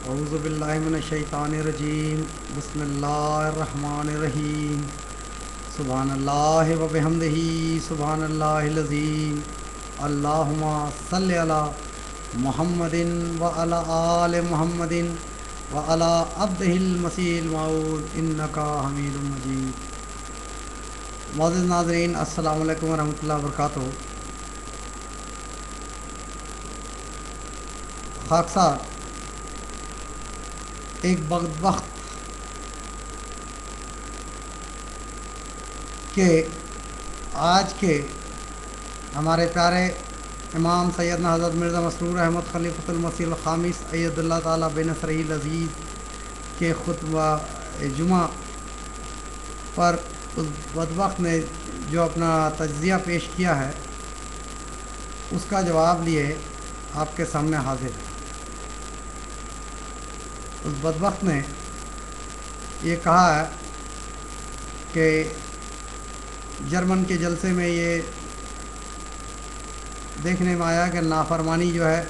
اعوذ باللہ من الشیطان الرجیم بسم اللہ الرحمن الرحیم سبحان اللہ و بحمدہ سبحان اللہ العظیم اللہم صلی علی محمد و علی آل محمد و علی عبدہ المسیح الموعود انکا حمید مجید۔ معزز ناظرین، السلام علیکم ورحمۃ اللہ وبرکاتہ۔ خاکسار ایک وقت کہ آج کے ہمارے پیارے امام سیدنا حضرت مرزا مسرور احمد خلیفۃ المسیح الخامس اید اللہ تعالیٰ بنصرہ العزیز کے خطبہ جمعہ پر اس بدبخت نے جو اپنا تجزیہ پیش کیا ہے اس کا جواب لیے آپ کے سامنے حاضر ہے۔ اس بدبخت نے یہ کہا ہے کہ جرمن کے جلسے میں یہ دیکھنے میں آیا کہ نافرمانی جو ہے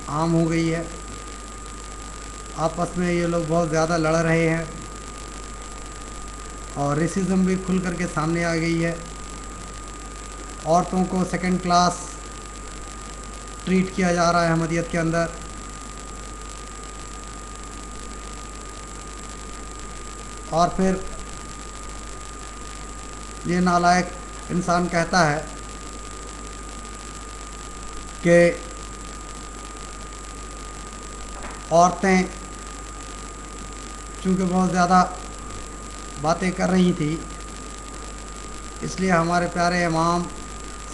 عام ہو گئی ہے، آپس میں یہ لوگ بہت زیادہ لڑ رہے ہیں اور ریسزم بھی کھل کر کے سامنے آ گئی ہے۔ عورتوں کو سیکنڈ کلاس ٹریٹ کیا جا رہا ہے احمدیت کے اندر، اور پھر یہ نالائق انسان کہتا ہے کہ عورتیں چونکہ بہت زیادہ باتیں کر رہی تھیں، اس لیے ہمارے پیارے امام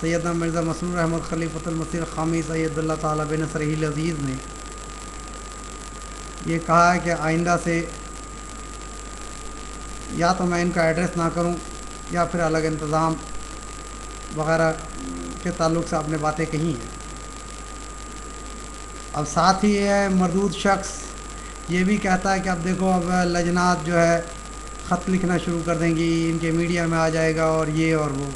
سیدنا مرزا مسرور احمد خلیفۃ المسیح الخامس اید اللہ تعالیٰ بنصرہ العزیز نے یہ کہا ہے کہ آئندہ سے یا تو میں ان کا ایڈریس نہ کروں یا پھر الگ انتظام وغیرہ کے تعلق سے آپ نے باتیں کہی ہیں۔ اب ساتھ ہی یہ مردود شخص یہ بھی کہتا ہے کہ اب دیکھو اب لجنات جو ہے خط لکھنا شروع کر دیں گی، ان کے میڈیا میں آ جائے گا اور یہ اور وہ۔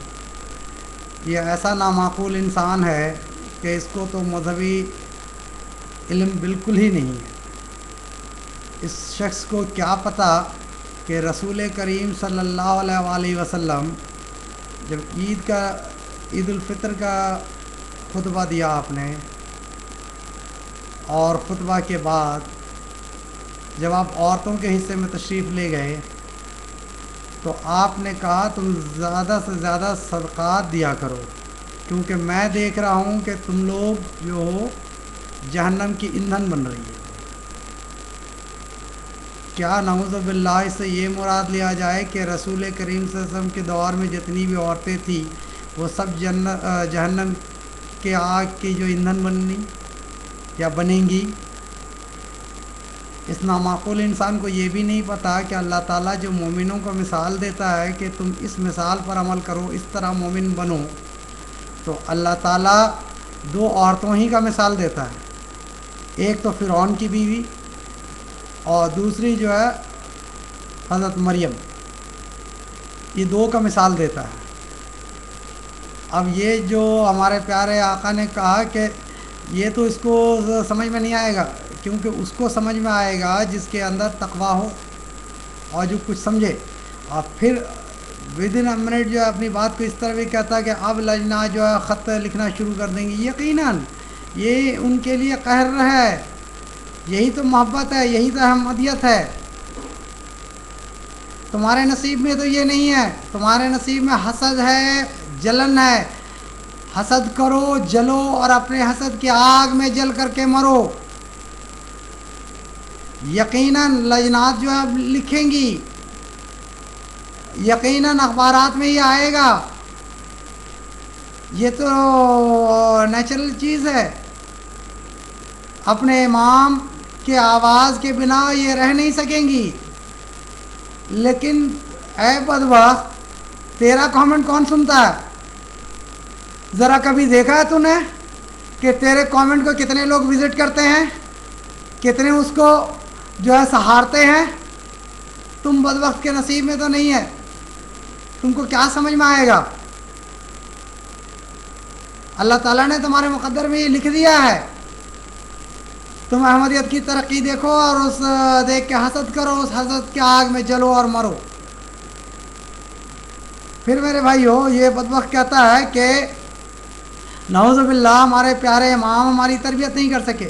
یہ ایسا نامعقول انسان ہے کہ اس کو تو مذہبی علم بالکل ہی نہیں ہے۔ اس شخص کو کیا پتہ کہ رسول کریم صلی اللہ علیہ وآلہ وسلم جب عید الفطر کا خطبہ دیا آپ نے، اور خطبہ کے بعد جب آپ عورتوں کے حصے میں تشریف لے گئے تو آپ نے کہا تم زیادہ سے زیادہ صدقات دیا کرو، کیونکہ میں دیکھ رہا ہوں کہ تم لوگ جو ہو جہنم کی ایندھن بن رہی ہے۔ کیا نعوذ باللہ اس سے یہ مراد لیا جائے کہ رسول کریم صلی اللہ علیہ وسلم کے دور میں جتنی بھی عورتیں تھیں وہ سب جہنم کے آگ کی جو ایندھن بننی یا بنیں گی؟ اس نامعقول انسان کو یہ بھی نہیں پتہ کہ اللہ تعالیٰ جو مومنوں کو مثال دیتا ہے کہ تم اس مثال پر عمل کرو، اس طرح مومن بنو، تو اللہ تعالیٰ دو عورتوں ہی کا مثال دیتا ہے، ایک تو فرعون کی بیوی اور دوسری جو ہے حضرت مریم، یہ دو کا مثال دیتا ہے۔ اب یہ جو ہمارے پیارے آقا نے کہا کہ یہ تو اس کو سمجھ میں نہیں آئے گا، کیونکہ اس کو سمجھ میں آئے گا جس کے اندر تقویٰ ہو اور جو کچھ سمجھے۔ اور پھر ودن اے منٹ جو ہے اپنی بات کو اس طرح بھی کہتا ہے کہ اب لجنا جو ہے خط لکھنا شروع کر دیں گی۔ یقیناً یہ ان کے لیے قہر ہے، یہی تو محبت ہے، یہی تو احمدیت ہے۔ تمہارے نصیب میں تو یہ نہیں ہے، تمہارے نصیب میں حسد ہے، جلن ہے۔ حسد کرو، جلو اور اپنے حسد کی آگ میں جل کر کے مرو۔ یقیناً لجنات جو ہے اب لکھیں گی، یقیناً اخبارات میں یہ آئے گا، یہ تو نیچرل چیز ہے۔ اپنے امام کے آواز کے بنا یہ رہ نہیں سکیں گی۔ لیکن اے بدبخت، تیرا کامنٹ کون سنتا ہے؟ ذرا کبھی دیکھا ہے تو نے کہ تیرے کامنٹ کو کتنے لوگ وزٹ کرتے ہیں، کتنے اس کو جو ہے سہارتے ہیں؟ تم بدبخت کے نصیب میں تو نہیں ہے، تم کو کیا سمجھ میں آئے گا؟ اللہ تعالیٰ نے تمہارے مقدر میں یہ لکھ دیا ہے تم احمدیت کی ترقی دیکھو اور اس دیکھ کے حسد کرو، اس حسد کے آگ میں جلو اور مرو۔ پھر میرے بھائیو یہ بدبخت کہتا ہے کہ نعوذ باللہ ہمارے پیارے امام ہماری تربیت نہیں کر سکے۔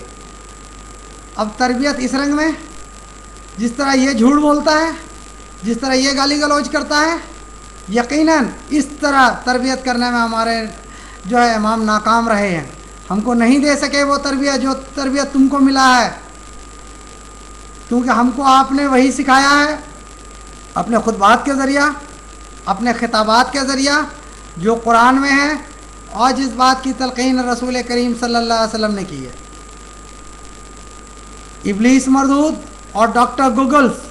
اب تربیت اس رنگ میں، جس طرح یہ جھوٹ بولتا ہے، جس طرح یہ گالی گلوچ کرتا ہے، یقیناً اس طرح تربیت کرنے میں ہمارے جو ہے امام ناکام رہے ہیں۔ ہم کو نہیں دے سکے وہ تربیت جو تربیت تم کو ملا ہے، کیونکہ ہم کو آپ نے وہی سکھایا ہے اپنے خطبات کے ذریعہ، اپنے خطابات کے ذریعہ جو قرآن میں ہے، اور جس بات کی تلقین رسول کریم صلی اللہ علیہ وسلم نے کی ہے۔ ابلیس مردود اور ڈاکٹر گوگلز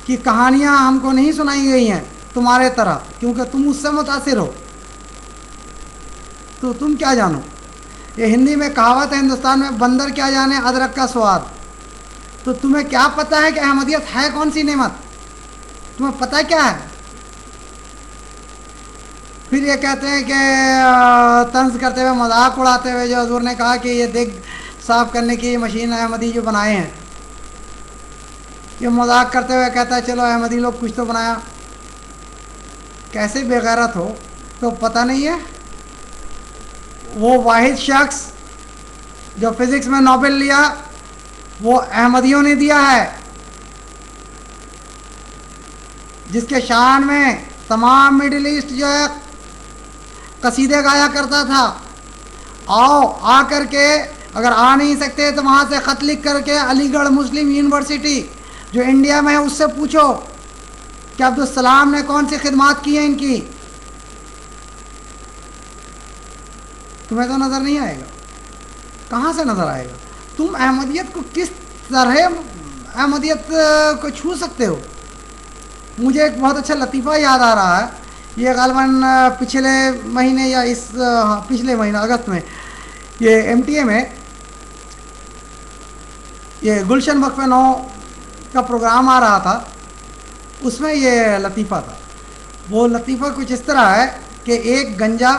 کی کہانیاں ہم کو نہیں سنائی گئی ہیں تمہارے طرح، کیونکہ تم اس سے متاثر ہو، تو تم کیا جانو۔ یہ ہندی میں کہاوت ہے، ہندوستان میں بندر کیا جانے ادرک کا سواد۔ تو تمہیں کیا پتہ ہے کہ احمدیت ہے کون سی نعمت؟ تمہیں پتہ کیا ہے؟ پھر یہ کہتے ہیں کہ طنز کرتے ہوئے، مذاق اڑاتے ہوئے، جو حضور نے کہا کہ یہ دیگ صاف کرنے کی مشین احمدی جو بنائے ہیں، یہ مذاق کرتے ہوئے کہتا ہے چلو احمدی لوگ کچھ تو بنایا۔ کیسے بے غیرت ہو، تو پتہ نہیں ہے وہ واحد شخص جو فزکس میں نوبل لیا وہ احمدیوں نے دیا ہے، جس کے شان میں تمام مڈل ایسٹ جو ہے قصیدے گایا کرتا تھا۔ آؤ آ کر کے، اگر آ نہیں سکتے تو وہاں سے خط لکھ کر کے علی گڑھ مسلم یونیورسٹی جو انڈیا میں ہے اس سے پوچھو کہ عبدالسلام نے کون سی خدمات کی ہیں ان کی، تمہیں تو نظر نہیں آئے گا۔ کہاں سے نظر آئے گا؟ تم احمدیت کو کس طرح احمدیت کو چھو سکتے ہو؟ مجھے ایک بہت اچھا لطیفہ یاد آ رہا ہے، یہ غالباً پچھلے مہینے یا پچھلے مہینے اگست میں یہ ایم ٹی اے میں یہ گلشن وقف نو کا پروگرام آ رہا تھا، اس میں یہ لطیفہ تھا۔ وہ لطیفہ کچھ اس طرح ہے کہ ایک گنجا،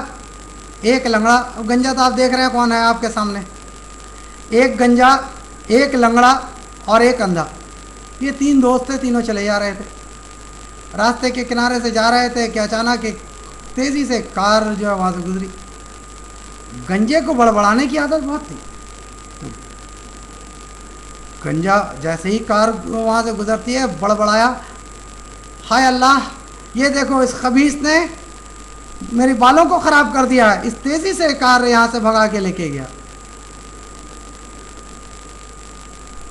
ایک لنگڑا، اب گنجا تو آپ دیکھ رہے ہیں کون ہے آپ کے سامنے، ایک گنجا، ایک لنگڑا اور ایک اندھا، یہ تین دوست تھے، تینوں چلے جا رہے تھے، راستے کے کنارے سے جا رہے تھے کہ اچانک ایک تیزی سے کار جو ہے وہاں سے گزری۔ گنجے کو بڑبڑانے کی عادت بہت تھی، گنجا جیسے ہی کار وہاں سے گزرتی ہے بڑبڑایا، ہائے اللہ، یہ دیکھو اس خبیث نے میری بالوں کو خراب کر دیا ہے، اس تیزی سے کار یہاں سے بھگا کے لے کے گیا۔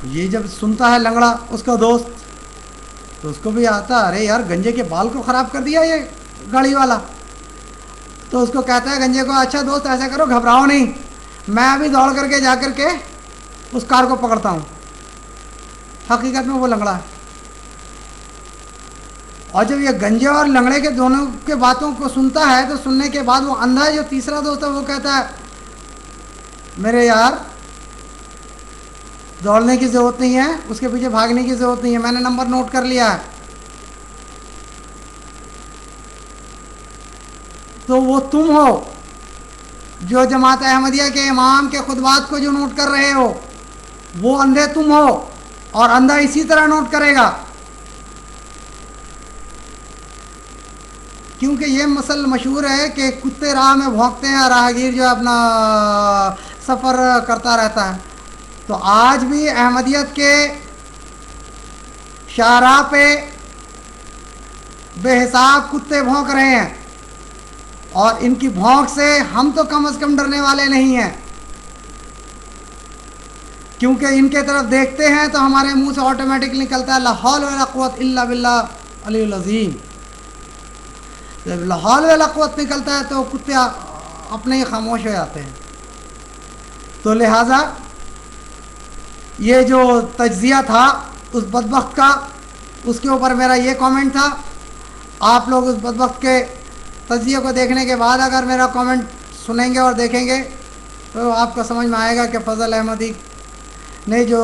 یہ جب سنتا ہے لنگڑا اس کا دوست، تو اس کو بھی آتا، ارے یار گنجے کے بال کو خراب کر دیا یہ گاڑی والا، تو اس کو کہتا ہے گنجے کو، اچھا دوست ایسا کرو، گھبراؤ نہیں، میں ابھی دوڑ کر کے جا کر کے اس کار کو پکڑتا ہوں۔ حقیقت میں وہ لنگڑا ہے، اور جب یہ گنجے اور لنگڑے کے دونوں کے باتوں کو سنتا ہے تو سننے کے بعد وہ اندھا جو تیسرا دوست ہے وہ کہتا ہے میرے یار دوڑنے کی ضرورت نہیں ہے، اس کے پیچھے بھاگنے کی ضرورت نہیں ہے، میں نے نمبر نوٹ کر لیا ہے۔ تو وہ تم ہو جو جماعت احمدیہ کے امام کے خطبات کو جو نوٹ کر رہے ہو، وہ اندھے تم ہو، اور اندھا اسی طرح نوٹ کرے گا، کیونکہ یہ مسئلہ مشہور ہے کہ کتے راہ میں بھونکتے ہیں، راہگیر جو اپنا سفر کرتا رہتا ہے۔ تو آج بھی احمدیت کے شاہراہ پہ بے حساب کتے بھونک رہے ہیں، اور ان کی بھونک سے ہم تو کم از کم ڈرنے والے نہیں ہیں، کیونکہ ان کے طرف دیکھتے ہیں تو ہمارے منہ سے آٹومیٹک نکلتا ہے لا حول ولا قوت الا باللہ العلی العظیم۔ جب لا حول ولا قوت نکلتا ہے تو کتے اپنے ہی خاموش ہو جاتے ہیں۔ تو لہٰذا یہ جو تجزیہ تھا اس بدبخت کا، اس کے اوپر میرا یہ کامنٹ تھا۔ آپ لوگ اس بدبخت کے تجزیے کو دیکھنے کے بعد اگر میرا کامنٹ سنیں گے اور دیکھیں گے تو آپ کو سمجھ میں آئے گا کہ فضل احمدی نے جو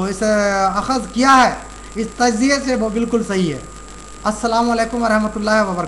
اسے اخذ کیا ہے اس تجزیے سے وہ بالکل صحیح ہے۔ السلام علیکم ورحمۃ اللہ وبرکاتہ۔